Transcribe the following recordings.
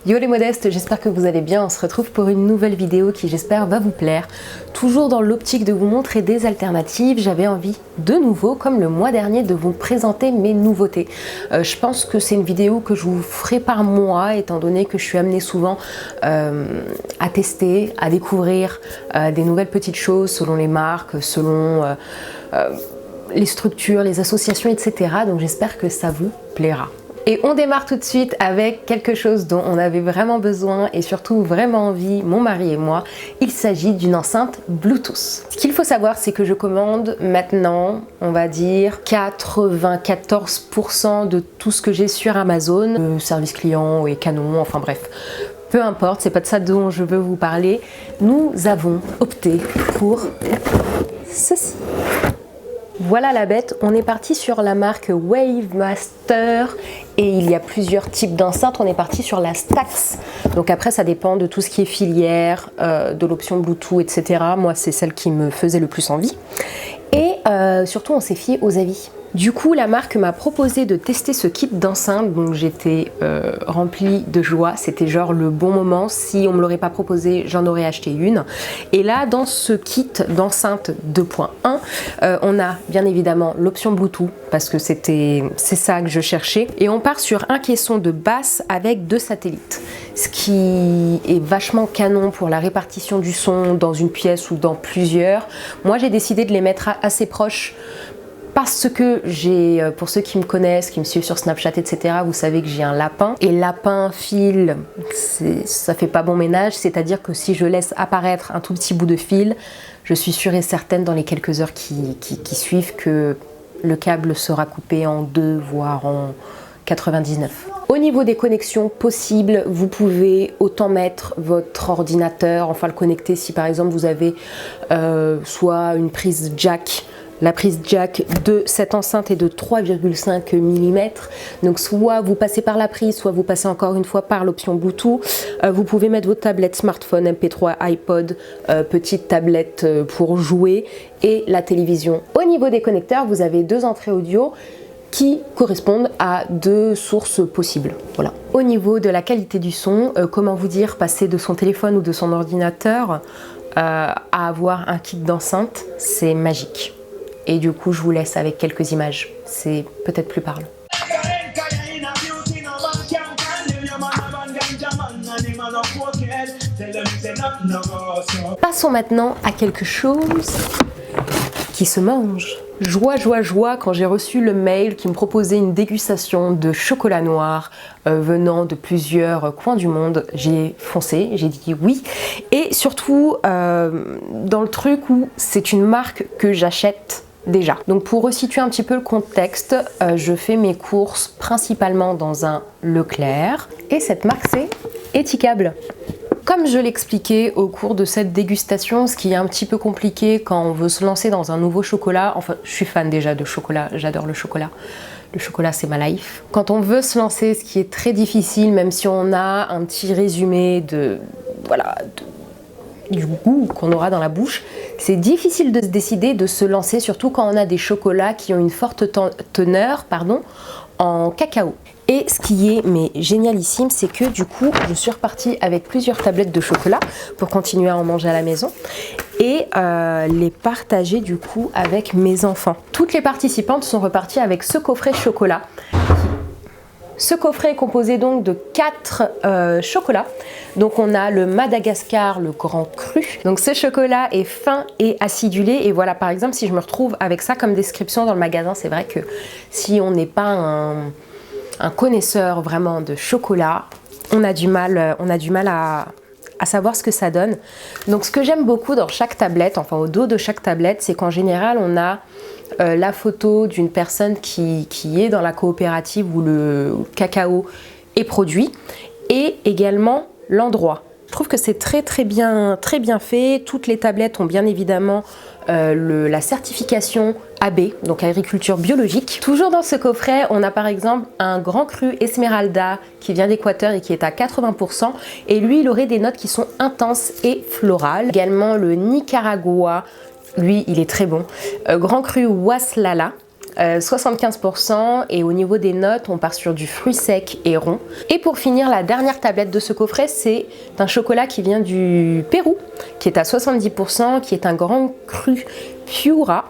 Yo les modestes, j'espère que vous allez bien. On se retrouve pour une nouvelle vidéo qui j'espère va vous plaire. Toujours dans l'optique de vous montrer des alternatives, j'avais envie de nouveau, comme le mois dernier, de vous présenter mes nouveautés. Je pense que c'est une vidéo que je vous ferai par mois, étant donné que je suis amenée souvent à tester, à découvrir des nouvelles petites choses selon les marques, selon les structures, les associations, etc. Donc j'espère que ça vous plaira. Et on démarre tout de suite avec quelque chose dont on avait vraiment besoin et surtout vraiment envie, mon mari et moi. Il s'agit d'une enceinte Bluetooth. Ce qu'il faut savoir, c'est que je commande maintenant, on va dire, 94% de tout ce que j'ai sur Amazon, service client et Canon, enfin bref. Peu importe, c'est pas de ça dont je veux vous parler. Nous avons opté pour ceci. Voilà la bête, on est parti sur la marque Wavemaster et il y a plusieurs types d'enceintes. On est parti sur la Stax, donc après ça dépend de tout ce qui est filière, de l'option Bluetooth, etc. Moi c'est celle qui me faisait le plus envie et surtout on s'est fié aux avis. Du coup, la marque m'a proposé de tester ce kit d'enceinte, donc j'étais remplie de joie. C'était genre le bon moment. Si on me l'aurait pas proposé, j'en aurais acheté une. Et là, dans ce kit d'enceinte 2.1, on a bien évidemment l'option Bluetooth, parce que c'est ça que je cherchais. Et on part sur un caisson de basse avec 2 satellites, ce qui est vachement canon pour la répartition du son dans une pièce ou dans plusieurs. Moi, j'ai décidé de les mettre assez proches, parce que j'ai, pour ceux qui me connaissent, qui me suivent sur Snapchat, etc., vous savez que j'ai un lapin. Et lapin, fil, ça fait pas bon ménage, c'est-à-dire que si je laisse apparaître un tout petit bout de fil, je suis sûre et certaine dans les quelques heures qui suivent que le câble sera coupé en 2, voire en 99. Au niveau des connexions possibles, vous pouvez autant mettre votre ordinateur, enfin le connecter si par exemple vous avez soit une prise jack. La prise jack de cette enceinte est de 3,5 mm, donc soit vous passez par la prise, soit vous passez encore une fois par l'option Bluetooth. Vous pouvez mettre votre tablette smartphone, MP3, iPod, petite tablette pour jouer et la télévision. Au niveau des connecteurs, vous avez 2 entrées audio qui correspondent à 2 sources possibles. Voilà. Au niveau de la qualité du son, comment vous dire, passer de son téléphone ou de son ordinateur à avoir un kit d'enceinte, c'est magique. Et du coup, je vous laisse avec quelques images. C'est peut-être plus parlant. Passons maintenant à quelque chose qui se mange. Joie, joie, joie quand j'ai reçu le mail qui me proposait une dégustation de chocolat noir venant de plusieurs coins du monde. J'ai foncé, j'ai dit oui. Et surtout, dans le truc où c'est une marque que j'achète déjà. Donc pour resituer un petit peu le contexte, je fais mes courses principalement dans un Leclerc et cette marque c'est Etikable. Comme je l'expliquais au cours de cette dégustation, ce qui est un petit peu compliqué quand on veut se lancer dans un nouveau chocolat, enfin je suis fan déjà de chocolat, j'adore le chocolat. Le chocolat, c'est ma life. Quand on veut se lancer, ce qui est très difficile, même si on a un petit résumé du goût qu'on aura dans la bouche, c'est difficile de se décider, de se lancer, surtout quand on a des chocolats qui ont une forte teneur en cacao. Et ce qui est génialissime, c'est que du coup, je suis repartie avec plusieurs tablettes de chocolat pour continuer à en manger à la maison et les partager du coup avec mes enfants. Toutes les participantes sont reparties avec ce coffret chocolat. Ce coffret est composé donc de 4 chocolats. Donc on a le Madagascar, le Grand Cru. Donc ce chocolat est fin et acidulé. Et voilà, par exemple, si je me retrouve avec ça comme description dans le magasin, c'est vrai que si on n'est pas un connaisseur vraiment de chocolat, on a du mal à savoir ce que ça donne. Donc ce que j'aime beaucoup dans chaque tablette, enfin au dos de chaque tablette, c'est qu'en général on a la photo d'une personne qui est dans la coopérative où le cacao est produit et également l'endroit. Je trouve que c'est très bien fait. Toutes les tablettes ont bien évidemment la certification AB, donc agriculture biologique. Toujours dans ce coffret, on a par exemple un Grand Cru Esmeralda qui vient d'Équateur et qui est à 80%. Et lui, il aurait des notes qui sont intenses et florales. Également le Nicaragua, lui, il est très bon. Grand Cru Waslala, 75%, et au niveau des notes, on part sur du fruit sec et rond. Et pour finir, la dernière tablette de ce coffret, c'est un chocolat qui vient du Pérou, qui est à 70%, qui est un grand cru Piura,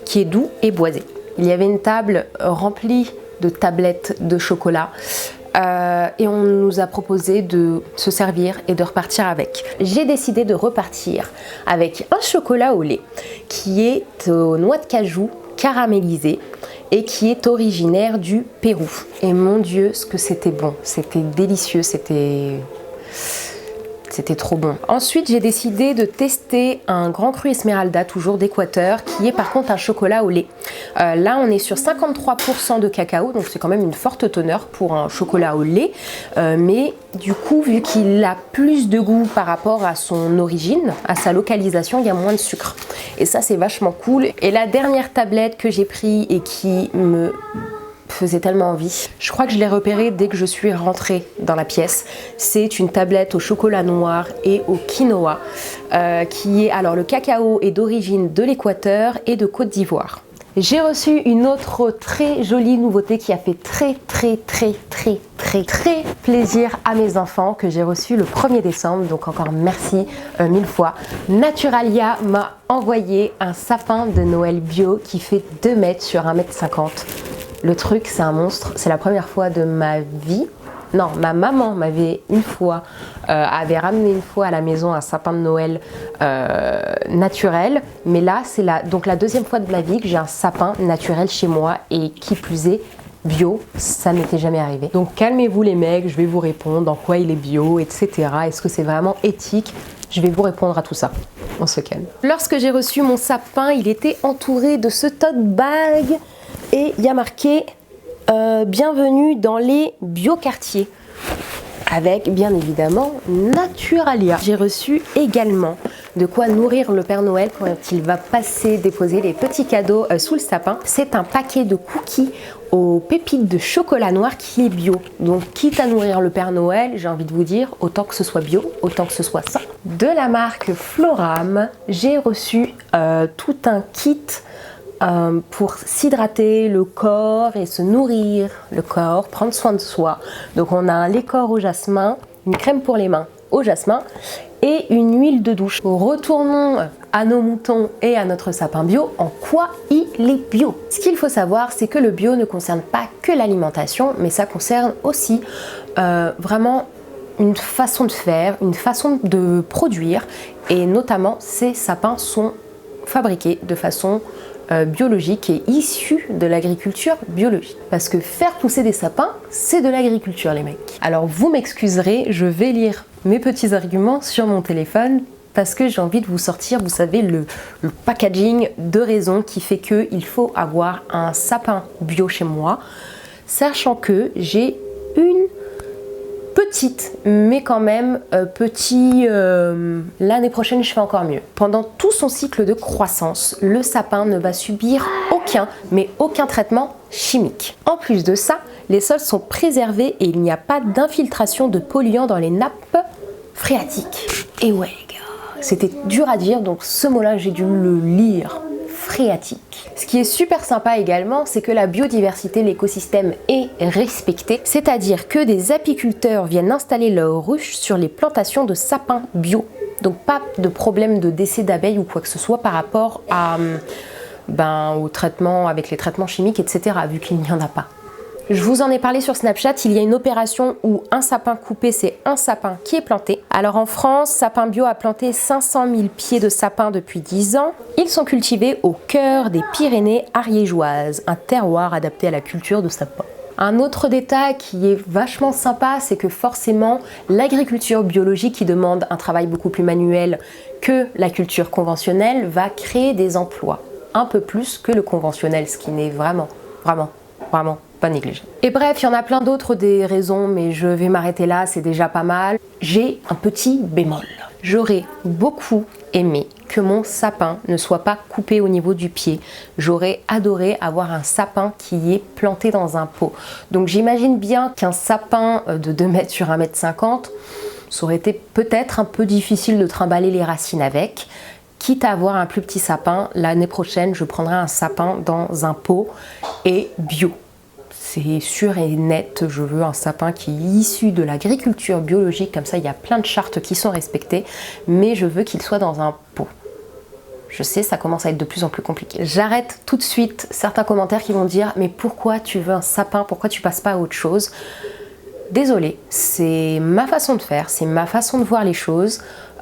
qui est doux et boisé. Il y avait une table remplie de tablettes de chocolat. Et on nous a proposé de se servir et de repartir avec. J'ai décidé de repartir avec un chocolat au lait qui est aux noix de cajou caramélisées et qui est originaire du Pérou. Et mon Dieu, ce que c'était bon, c'était délicieux, c'était trop bon. Ensuite, j'ai décidé de tester un grand cru Esmeralda, toujours d'Équateur, qui est par contre un chocolat au lait. Là, on est sur 53% de cacao, donc c'est quand même une forte teneur pour un chocolat au lait. Mais du coup, vu qu'il a plus de goût par rapport à son origine, à sa localisation, il y a moins de sucre. Et ça, c'est vachement cool. Et la dernière tablette que j'ai prise et qui me faisait tellement envie. Je crois que je l'ai repérée dès que je suis rentrée dans la pièce. C'est une tablette au chocolat noir et au quinoa qui est, alors le cacao est d'origine de l'Équateur et de Côte d'Ivoire. J'ai reçu une autre très jolie nouveauté qui a fait très plaisir à mes enfants, que j'ai reçu le 1er décembre, donc encore merci 1000 fois. Naturalia m'a envoyé un sapin de Noël bio qui fait 2 mètres sur 1,50 m. Le truc, c'est un monstre. C'est la première fois de ma vie. Non, ma maman m'avait avait ramené une fois à la maison un sapin de Noël naturel. Mais là, c'est donc la deuxième fois de ma vie que j'ai un sapin naturel chez moi, et qui plus est bio. Ça m'était jamais arrivé. Donc calmez-vous les mecs, je vais vous répondre en quoi il est bio, etc. Est-ce que c'est vraiment éthique? Je vais vous répondre à tout ça. On se calme. Lorsque j'ai reçu mon sapin, il était entouré de ce tote bag. Et il y a marqué bienvenue dans les bioquartiers, avec bien évidemment Naturalia. J'ai reçu également de quoi nourrir le Père Noël quand il va passer déposer les petits cadeaux sous le sapin. C'est un paquet de cookies aux pépites de chocolat noir qui est bio. Donc quitte à nourrir le Père Noël, j'ai envie de vous dire, autant que ce soit bio, autant que ce soit ça. De la marque Floram, j'ai reçu tout un kit pour s'hydrater le corps et se nourrir le corps, prendre soin de soi. Donc on a un lait corps au jasmin, une crème pour les mains au jasmin et une huile de douche. Retournons à nos moutons et à notre sapin bio. En quoi il est bio? Ce qu'il faut savoir, c'est que le bio ne concerne pas que l'alimentation, mais ça concerne aussi vraiment une façon de faire, une façon de produire, et notamment ces sapins sont fabriqués de façon biologique et issu de l'agriculture biologique. Parce que faire pousser des sapins, c'est de l'agriculture les mecs. Alors vous m'excuserez, je vais lire mes petits arguments sur mon téléphone parce que j'ai envie de vous sortir, vous savez, le packaging de raison qui fait qu'il faut avoir un sapin bio chez moi, sachant que j'ai une petite, mais quand même l'année prochaine je fais encore mieux. Pendant tout son cycle de croissance, le sapin ne va subir aucun traitement chimique. En plus de ça, les sols sont préservés et il n'y a pas d'infiltration de polluants dans les nappes phréatiques. Et ouais les gars, c'était dur à dire, donc ce mot-là j'ai dû le lire. Phréatique. Ce qui est super sympa également, c'est que la biodiversité de l'écosystème est respectée, c'est-à-dire que des apiculteurs viennent installer leurs ruches sur les plantations de sapins bio. Donc pas de problème de décès d'abeilles ou quoi que ce soit par rapport à, au traitement, avec les traitements chimiques, etc., vu qu'il n'y en a pas. Je vous en ai parlé sur Snapchat, il y a une opération où un sapin coupé, c'est un sapin qui est planté. Alors en France, Sapin Bio a planté 500 000 pieds de sapins depuis 10 ans. Ils sont cultivés au cœur des Pyrénées ariégeoises, un terroir adapté à la culture de sapin. Un autre détail qui est vachement sympa, c'est que forcément, l'agriculture biologique qui demande un travail beaucoup plus manuel que la culture conventionnelle va créer des emplois, un peu plus que le conventionnel, ce qui n'est vraiment pas négligé. Et bref, il y en a plein d'autres des raisons, mais je vais m'arrêter là, c'est déjà pas mal. J'ai un petit bémol. J'aurais beaucoup aimé que mon sapin ne soit pas coupé au niveau du pied. J'aurais adoré avoir un sapin qui est planté dans un pot. Donc j'imagine bien qu'un sapin de 2 mètres sur 1,50 m, ça aurait été peut-être un peu difficile de trimballer les racines avec. quitte à avoir un plus petit sapin, l'année prochaine, je prendrai un sapin dans un pot et bio. C'est sûr et net, je veux un sapin qui est issu de l'agriculture biologique, comme ça il y a plein de chartes qui sont respectées, mais je veux qu'il soit dans un pot. Je sais, ça commence à être de plus en plus compliqué. J'arrête tout de suite certains commentaires qui vont dire « Mais pourquoi tu veux un sapin? Pourquoi tu passes pas à autre chose ?» Désolée, c'est ma façon de faire, c'est ma façon de voir les choses.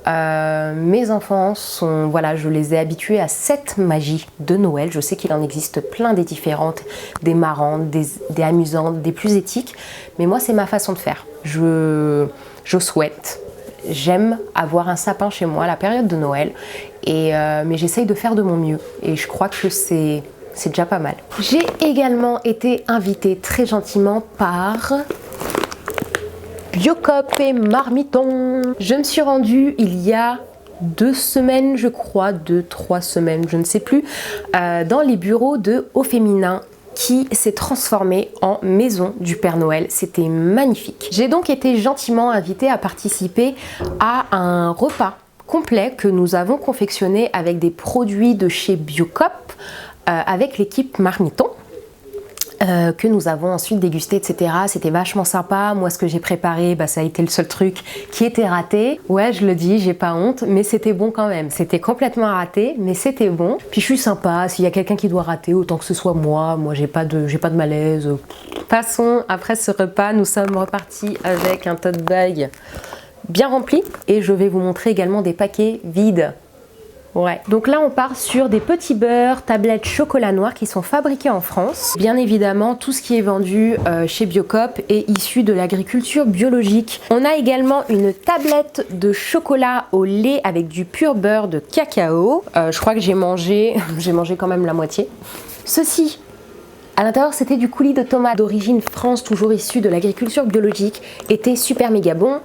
Mes enfants sont, voilà, je les ai habitués à cette magie de Noël. Je sais qu'il en existe plein des différentes, des marrantes, des amusantes, des plus éthiques, mais moi c'est ma façon de faire. Je souhaite, j'aime avoir un sapin chez moi à la période de Noël, mais j'essaye de faire de mon mieux et je crois que c'est déjà pas mal. J'ai également été invitée très gentiment par Biocop et Marmiton. Je me suis rendue il y a 2 semaines, je crois, 2-3 semaines, je ne sais plus, dans les bureaux de Au Féminin qui s'est transformé en maison du Père Noël. C'était magnifique. J'ai donc été gentiment invitée à participer à un repas complet que nous avons confectionné avec des produits de chez Biocop, avec l'équipe Marmiton. Que nous avons ensuite dégusté, etc. C'était vachement sympa. Moi, ce que j'ai préparé, ça a été le seul truc qui était raté. Ouais, je le dis, j'ai pas honte, mais c'était bon quand même. C'était complètement raté, mais c'était bon. Puis je suis sympa. S'il y a quelqu'un qui doit rater, autant que ce soit moi. Moi, j'ai pas de malaise. Passons, après ce repas, nous sommes repartis avec un tote bag bien rempli. Et je vais vous montrer également des paquets vides. Ouais. Donc là on part sur des petits beurres, tablettes chocolat noir qui sont fabriqués en France. Bien évidemment tout ce qui est vendu chez Biocop est issu de l'agriculture biologique. On a également une tablette de chocolat au lait avec du pur beurre de cacao. Je crois que j'ai mangé quand même la moitié. Ceci, à l'intérieur c'était du coulis de tomates d'origine France, toujours issu de l'agriculture biologique, était super méga bon.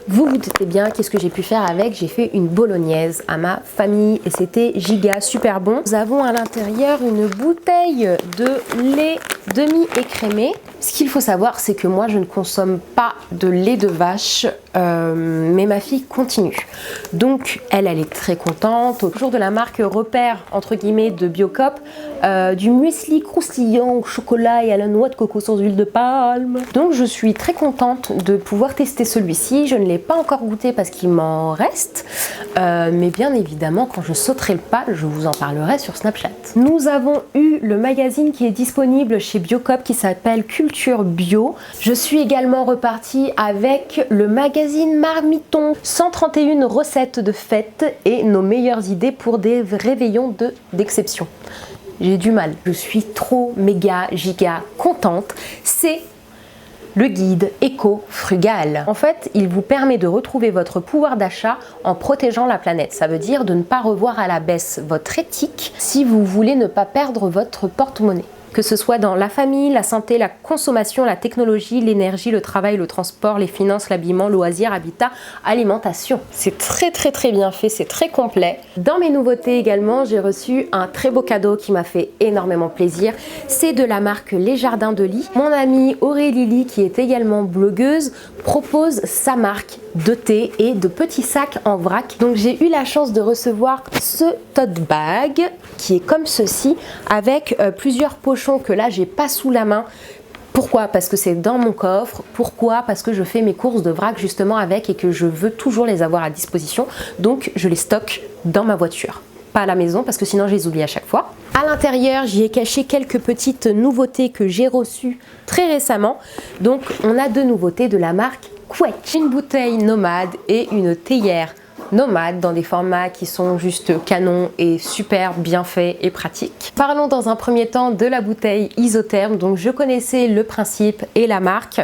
Vous vous doutez bien qu'est-ce que j'ai pu faire avec, j'ai fait une bolognaise à ma famille et c'était giga super bon. Nous avons à l'intérieur une bouteille de lait demi-écrémé. Ce qu'il faut savoir, c'est que moi je ne consomme pas de lait de vache, mais ma fille continue. Donc elle est très contente. Toujours de la marque Repère, entre guillemets, de Biocop, du muesli croustillant au chocolat et à la noix de coco sans huile de palme. Donc je suis très contente de pouvoir tester celui-ci. Je ne l'ai pas encore goûté parce qu'il m'en reste, mais bien évidemment quand je sauterai le pas, je vous en parlerai sur Snapchat. Nous avons eu le magazine qui est disponible chez Biocop qui s'appelle Culture Bio. Je suis également repartie avec le magazine Marmiton, 131 recettes de fête et nos meilleures idées pour des réveillons d'exception. J'ai du mal, je suis trop méga giga contente. C'est le guide éco-frugal. En fait, il vous permet de retrouver votre pouvoir d'achat en protégeant la planète. Ça veut dire de ne pas revoir à la baisse votre éthique si vous voulez ne pas perdre votre porte-monnaie. Que ce soit dans la famille, la santé, la consommation, la technologie, l'énergie, le travail, le transport, les finances, l'habillement, loisirs, habitat, alimentation. C'est très bien fait, c'est très complet. Dans mes nouveautés également, j'ai reçu un très beau cadeau qui m'a fait énormément plaisir. C'est de la marque Les Jardins de Lis. Mon amie Aurélie, qui est également blogueuse, propose sa marque de thé et de petits sacs en vrac. Donc j'ai eu la chance de recevoir ce tote bag qui est comme ceci avec plusieurs pochons que là j'ai pas sous la main. Pourquoi? Parce que c'est dans mon coffre. Pourquoi? Parce que je fais mes courses de vrac justement avec et que je veux toujours les avoir à disposition. Donc je les stocke dans ma voiture. Pas à la maison parce que sinon je les oublie à chaque fois. À l'intérieur, j'y ai caché quelques petites nouveautés que j'ai reçues très récemment. Donc on a 2 nouveautés de la marque Quetch. Une bouteille nomade et une théière nomade dans des formats qui sont juste canons et super bien faits et pratiques. Parlons dans un premier temps de la bouteille isotherme. Donc je connaissais le principe et la marque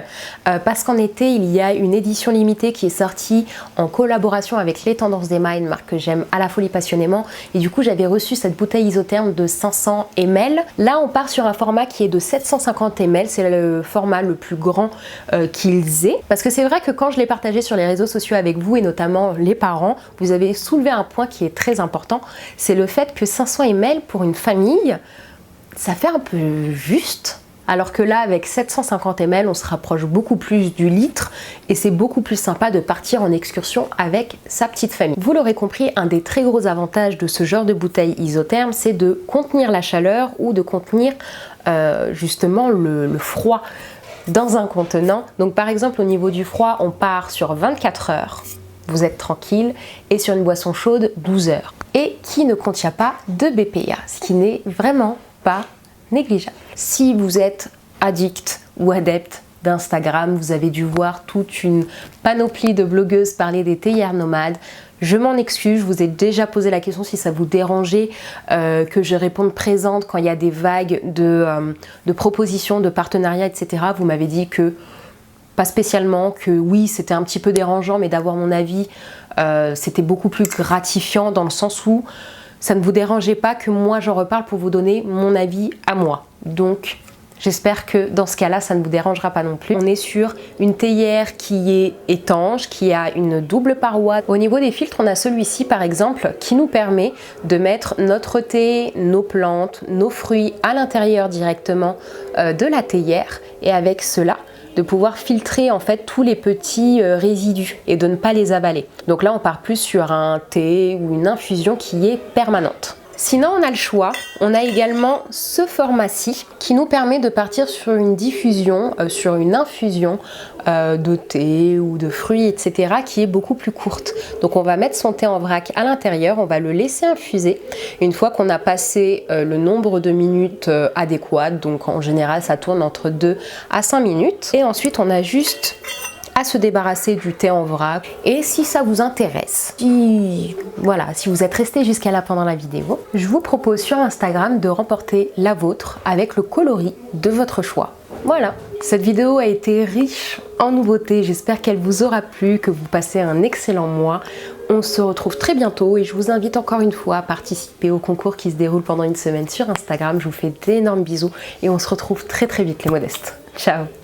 parce qu'en été il y a une édition limitée qui est sortie en collaboration avec Les Tendances d'Emma, une marque que j'aime à la folie passionnément, et du coup j'avais reçu cette bouteille isotherme de 500 ml. Là on part sur un format qui est de 750 ml, c'est le format le plus grand qu'ils aient, parce que c'est vrai que quand je l'ai partagé sur les réseaux sociaux avec vous et notamment les parents, vous avez soulevé un point qui est très important, c'est le fait que 500 ml pour une famille, ça fait un peu juste alors que là avec 750 ml on se rapproche beaucoup plus du litre et c'est beaucoup plus sympa de partir en excursion avec sa petite famille. Vous l'aurez compris, un des très gros avantages de ce genre de bouteille isotherme, c'est de contenir la chaleur ou de contenir justement le froid dans un contenant. Donc par exemple au niveau du froid, on part sur 24 heures, vous êtes tranquille, et sur une boisson chaude 12 heures, et qui ne contient pas de BPA, ce qui n'est vraiment pas négligeable. Si vous êtes addict ou adepte d'Instagram, vous avez dû voir toute une panoplie de blogueuses parler des théières nomades. Je m'en excuse, je vous ai déjà posé la question si ça vous dérangeait que je réponde présente quand il y a des vagues de propositions, de partenariats, etc. Vous m'avez dit que pas spécialement, que oui c'était un petit peu dérangeant, mais d'avoir mon avis c'était beaucoup plus gratifiant dans le sens où ça ne vous dérangeait pas que moi j'en reparle pour vous donner mon avis à moi. Donc j'espère que dans ce cas-là, ça ne vous dérangera pas non plus. On est sur une théière qui est étanche, qui a une double paroi. Au niveau des filtres, on a celui-ci par exemple qui nous permet de mettre notre thé, nos plantes, nos fruits à l'intérieur directement de la théière, et avec cela, de pouvoir filtrer en fait tous les petits résidus et de ne pas les avaler. Donc là, on part plus sur un thé ou une infusion qui est permanente. Sinon, on a le choix. On a également ce format-ci qui nous permet de partir sur une diffusion, sur une infusion de thé ou de fruits, etc. qui est beaucoup plus courte. Donc on va mettre son thé en vrac à l'intérieur, on va le laisser infuser. Une fois qu'on a passé le nombre de minutes adéquat, donc en général ça tourne entre 2 à 5 minutes. Et ensuite on a juste à se débarrasser du thé en vrac. Et si ça vous intéresse, si vous êtes resté jusqu'à là pendant la vidéo, je vous propose sur Instagram de remporter la vôtre avec le coloris de votre choix. Voilà, cette vidéo a été riche en nouveautés, j'espère qu'elle vous aura plu, que vous passez un excellent mois. On se retrouve très bientôt et je vous invite encore une fois à participer au concours qui se déroule pendant une semaine sur Instagram. Je vous fais d'énormes bisous et on se retrouve très vite les modestes. Ciao!